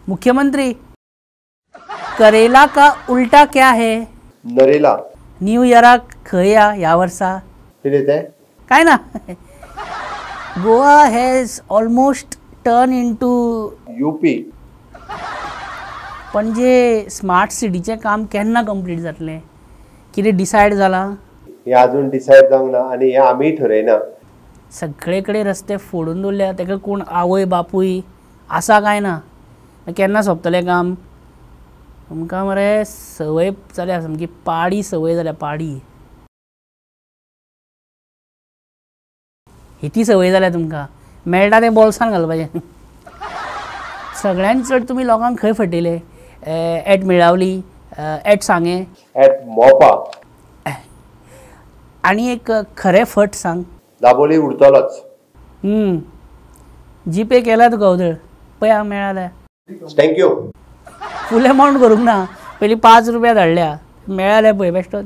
मुख्यमंत्री, करेला का उल्टा क्या है? नरेला. न्यू इयराक खंय या ह्या वर्सा? कितें तें? काय ना. Goa has almost turn into UP. पणजे स्मार्ट सिटीचें काम केन्ना कंप्लीट जातलें? कितें डिसायड जालां? हे अजून डिसायड जावंक ना आनी हे आमी ठरयना. सगळे कडेन रस्ते फोडून दवरल्या, ताका कोण आवय बापूय आसा काय ना. केन्ना सोंपतलें काम? तुमकां मरे संवय जाल्या, सामकी पाडी संवय जाल्या, पाडी. ही ती संवय जाल्या तुमकां. मेळटा तें बोल्सान घालपाचें. सगळ्यांत चड तुमी लोकांक खंय फटयले? एट मिळावली, एट सांगे, एट मोपा. आनी एक खरें फट सांग. दाबोली उरतलोच. जीपे केला तुका उदळ पळय, हांव मेळाल्या. थँक्यू. फूल अमावंट करूंक ना, पयलीं 5 रुपया धाडल्या, मेळाल्या पळय बेश्टोच.